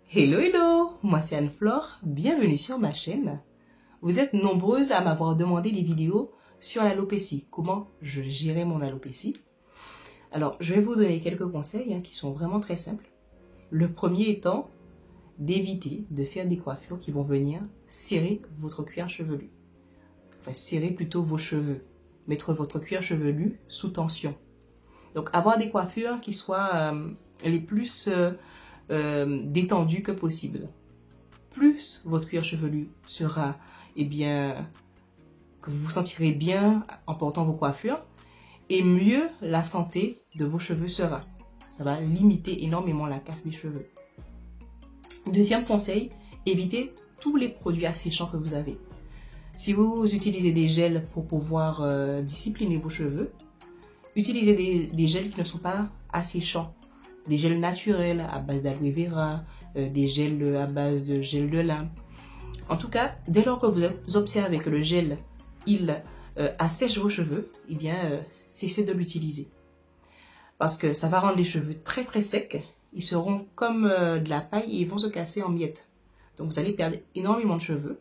Hello, hello, moi c'est Anne-Flore, bienvenue sur ma chaîne. Vous êtes nombreuses à m'avoir demandé des vidéos sur l'alopécie, comment je gérais mon alopécie. Alors, je vais vous donner quelques conseils qui sont vraiment très simples. Le premier étant d'éviter de faire des coiffures qui vont venir serrer votre cuir chevelu. Enfin, serrer plutôt vos cheveux, mettre votre cuir chevelu sous tension. Donc, avoir des coiffures qui soient les plus détendues que possible. Plus votre cuir chevelu sera, que vous vous sentirez bien en portant vos coiffures, et mieux la santé de vos cheveux sera. Ça va limiter énormément la casse des cheveux. Deuxième conseil, évitez tous les produits asséchants que vous avez. Si vous utilisez des gels pour pouvoir discipliner vos cheveux, utilisez des gels qui ne sont pas asséchants. Des gels naturels à base d'aloe vera, des gels à base de gel de lin. En tout cas, dès lors que vous observez que le gel, il assèche vos cheveux, cessez de l'utiliser. Parce que ça va rendre les cheveux très très secs. Ils seront comme de la paille et ils vont se casser en miettes. Donc vous allez perdre énormément de cheveux.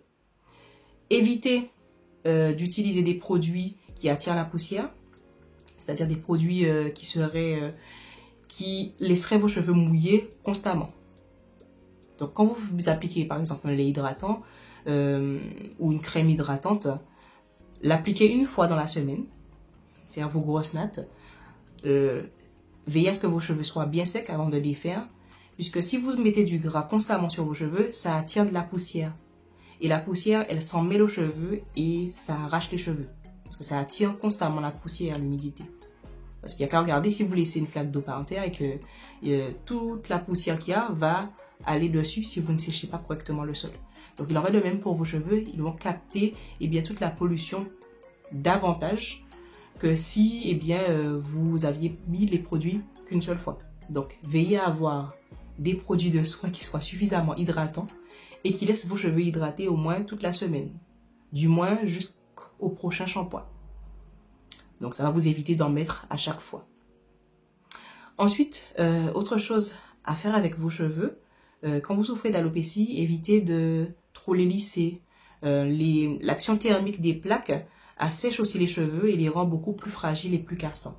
Évitez d'utiliser des produits qui attirent la poussière. C'est-à-dire des produits qui laisseraient vos cheveux mouillés constamment. Donc quand vous appliquez par exemple un lait hydratant ou une crème hydratante, l'appliquez une fois dans la semaine, faire vos grosses nattes, veillez à ce que vos cheveux soient bien secs avant de les faire, puisque si vous mettez du gras constamment sur vos cheveux, ça attire de la poussière. Et la poussière, elle s'en mêle aux cheveux et ça arrache les cheveux. Parce que ça attire constamment la poussière, l'humidité. Parce qu'il n'y a qu'à regarder si vous laissez une flaque d'eau par terre et que toute la poussière qu'il y a va aller dessus si vous ne séchez pas correctement le sol. Donc il en va de même pour vos cheveux, ils vont capter toute la pollution davantage que si vous aviez mis les produits qu'une seule fois. Donc veillez à avoir des produits de soin qui soient suffisamment hydratants et qui laissent vos cheveux hydratés au moins toute la semaine, du moins jusqu'au prochain shampoing. Donc ça va vous éviter d'en mettre à chaque fois. Ensuite, autre chose à faire avec vos cheveux, quand vous souffrez d'alopécie, évitez de trop les lisser. L'action thermique des plaques assèche aussi les cheveux et les rend beaucoup plus fragiles et plus cassants.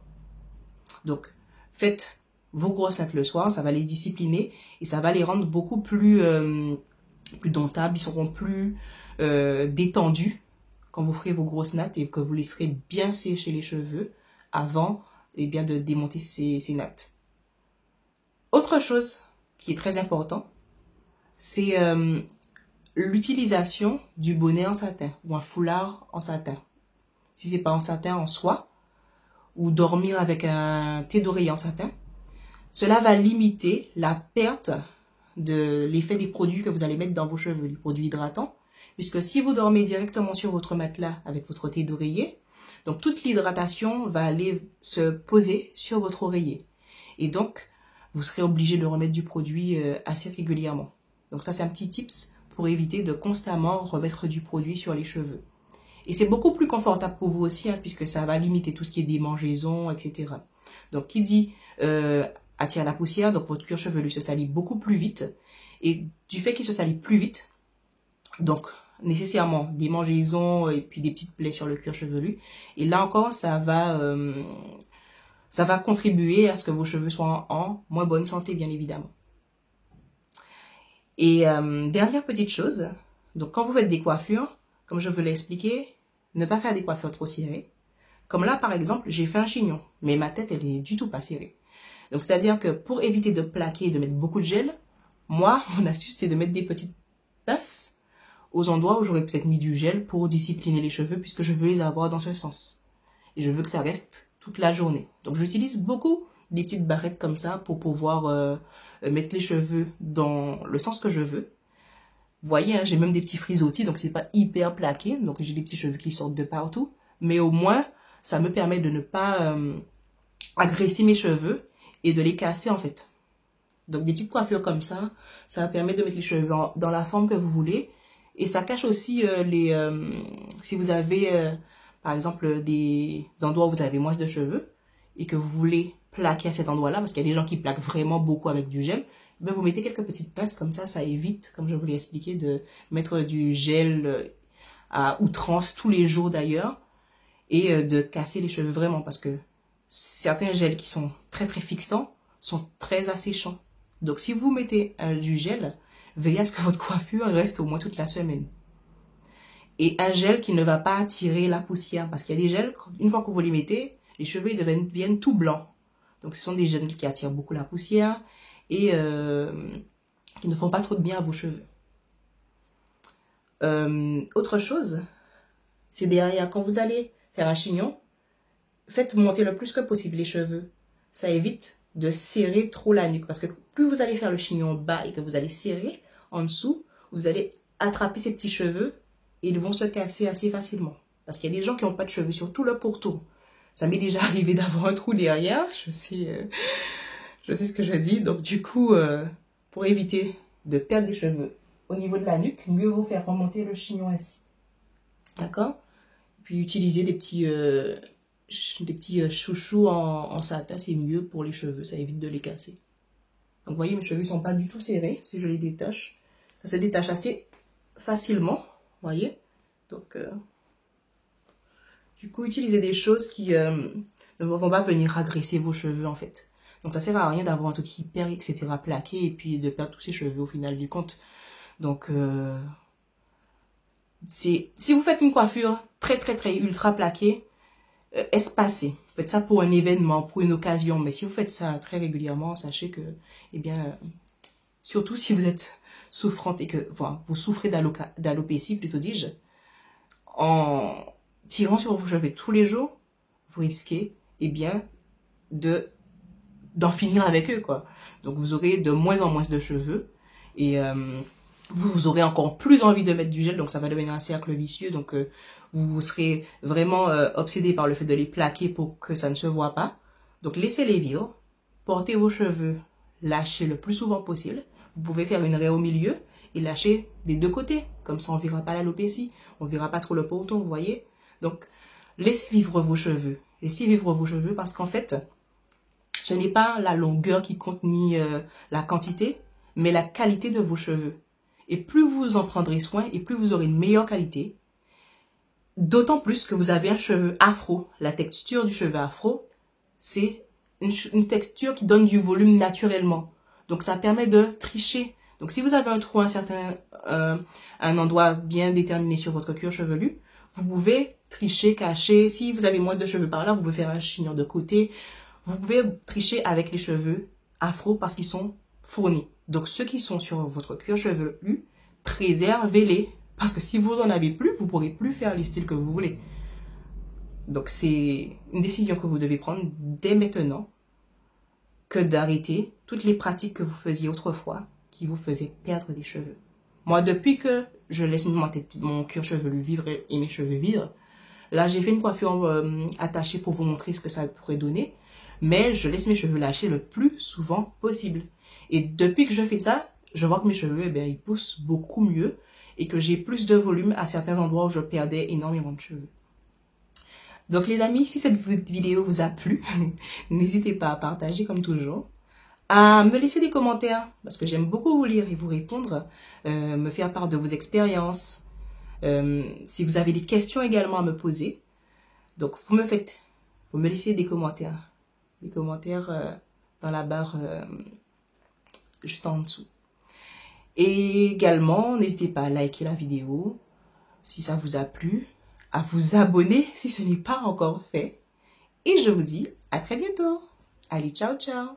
Donc faites vos grosses nattes le soir, ça va les discipliner et ça va les rendre beaucoup plus domptables, ils seront plus détendus quand vous ferez vos grosses nattes et que vous laisserez bien sécher les cheveux avant de démonter ces nattes. Autre chose qui est très important, c'est l'utilisation du bonnet en satin ou un foulard en satin. Si c'est pas en satin, en soie, ou dormir avec un thé d'oreiller en satin, cela va limiter la perte de l'effet des produits que vous allez mettre dans vos cheveux, les produits hydratants. Puisque si vous dormez directement sur votre matelas avec votre thé d'oreiller, donc toute l'hydratation va aller se poser sur votre oreiller. Et donc, vous serez obligé de remettre du produit assez régulièrement. Donc ça, c'est un petit tips pour éviter de constamment remettre du produit sur les cheveux. Et c'est beaucoup plus confortable pour vous aussi, puisque ça va limiter tout ce qui est démangeaisons, etc. Donc, qui dit attire la poussière, donc votre cuir chevelu se salit beaucoup plus vite. Et du fait qu'il se salit plus vite, donc nécessairement des démangeaisons et puis des petites plaies sur le cuir chevelu. Et là encore, ça va contribuer à ce que vos cheveux soient en moins bonne santé, bien évidemment. Et dernière petite chose, donc quand vous faites des coiffures, comme je vous l'ai expliqué, ne pas faire des coiffures trop serrées. Comme là, par exemple, j'ai fait un chignon, mais ma tête, elle est du tout pas serrée. Donc, c'est-à-dire que pour éviter de plaquer et de mettre beaucoup de gel, moi, mon astuce, c'est de mettre des petites pinces aux endroits où j'aurais peut-être mis du gel pour discipliner les cheveux puisque je veux les avoir dans ce sens. Et je veux que ça reste toute la journée. Donc j'utilise beaucoup des petites barrettes comme ça pour pouvoir mettre les cheveux dans le sens que je veux. Vous voyez, j'ai même des petits frisottis, donc c'est pas hyper plaqué. Donc j'ai des petits cheveux qui sortent de partout. Mais au moins, ça me permet de ne pas agresser mes cheveux et de les casser en fait. Donc des petites coiffures comme ça va permettre de mettre les cheveux dans la forme que vous voulez. Et ça cache aussi si vous avez, par exemple, des endroits où vous avez moins de cheveux et que vous voulez plaquer à cet endroit-là, parce qu'il y a des gens qui plaquent vraiment beaucoup avec du gel, ben, vous mettez quelques petites pinces comme ça évite, comme je vous l'ai expliqué, de mettre du gel à outrance tous les jours d'ailleurs et de casser les cheveux vraiment parce que certains gels qui sont très fixants sont très asséchants. Donc si vous mettez du gel, veillez à ce que votre coiffure reste au moins toute la semaine. Et un gel qui ne va pas attirer la poussière parce qu'il y a des gels, une fois que vous les mettez, les cheveux ils deviennent tout blancs. Donc ce sont des gels qui attirent beaucoup la poussière et qui ne font pas trop de bien à vos cheveux. Autre chose, c'est derrière, quand vous allez faire un chignon, faites monter le plus que possible les cheveux. Ça évite de serrer trop la nuque parce que plus vous allez faire le chignon bas et que vous allez serrer en dessous, vous allez attraper ces petits cheveux et ils vont se casser assez facilement. Parce qu'il y a des gens qui n'ont pas de cheveux sur tout le pourtour. Ça m'est déjà arrivé d'avoir un trou derrière, je sais ce que je dis. Donc du coup, pour éviter de perdre des cheveux au niveau de la nuque, mieux vaut faire remonter le chignon ainsi. D'accord? Puis utiliser des petits chouchous en satin, c'est mieux pour les cheveux, ça évite de les casser. Donc vous voyez, mes cheveux ne sont pas du tout serrés, si je les détache. Ça se détache assez facilement, vous voyez. Donc, du coup, utilisez des choses qui ne vont pas venir agresser vos cheveux en fait. Donc ça sert à rien d'avoir un truc hyper, etc. plaqué et puis de perdre tous ses cheveux au final du compte. Donc, si vous faites une coiffure très ultra plaquée, espacée, faites ça pour un événement, pour une occasion, mais si vous faites ça très régulièrement, sachez que, eh bien, surtout si vous êtes souffrante et que, voilà, vous souffrez d'alopécie, plutôt dis-je, en tirant sur vos cheveux tous les jours, vous risquez, eh bien, d'en finir avec eux, quoi. Donc vous aurez de moins en moins de cheveux et vous aurez encore plus envie de mettre du gel, donc ça va devenir un cercle vicieux. Donc vous serez vraiment obsédé par le fait de les plaquer pour que ça ne se voit pas. Donc laissez-les vivre, portez vos cheveux, lâchez le plus souvent possible. Vous pouvez faire une raie au milieu et lâcher des deux côtés, comme ça on ne verra pas l'alopécie, on ne verra pas trop le pourtour, vous voyez. Donc laissez vivre vos cheveux, parce qu'en fait, ce n'est pas la longueur qui compte ni la quantité, mais la qualité de vos cheveux. Et plus vous en prendrez soin et plus vous aurez une meilleure qualité. D'autant plus que vous avez un cheveu afro. La texture du cheveu afro, c'est une texture qui donne du volume naturellement. Donc ça permet de tricher. Donc si vous avez un trou un endroit bien déterminé sur votre cuir chevelu, vous pouvez tricher, cacher. Si vous avez moins de cheveux par là, vous pouvez faire un chignon de côté. Vous pouvez tricher avec les cheveux afro parce qu'ils sont fournis. Donc ceux qui sont sur votre cuir chevelu, préservez-les. Parce que si vous en avez plus, vous ne pourrez plus faire les styles que vous voulez. Donc c'est une décision que vous devez prendre dès maintenant que d'arrêter toutes les pratiques que vous faisiez autrefois qui vous faisaient perdre des cheveux. Moi, depuis que je laisse mon cuir chevelu vivre et mes cheveux vivre, là j'ai fait une coiffure attachée pour vous montrer ce que ça pourrait donner, mais je laisse mes cheveux lâcher le plus souvent possible. Et depuis que je fais ça, je vois que mes cheveux, eh bien, ils poussent beaucoup mieux et que j'ai plus de volume à certains endroits où je perdais énormément de cheveux. Donc les amis, si cette vidéo vous a plu, n'hésitez pas à partager comme toujours, à me laisser des commentaires parce que j'aime beaucoup vous lire et vous répondre, me faire part de vos expériences, si vous avez des questions également à me poser. Donc vous me laissez des commentaires dans la barre juste en dessous. Et également, n'hésitez pas à liker la vidéo si ça vous a plu, à vous abonner si ce n'est pas encore fait. Et je vous dis à très bientôt. Allez, ciao, ciao!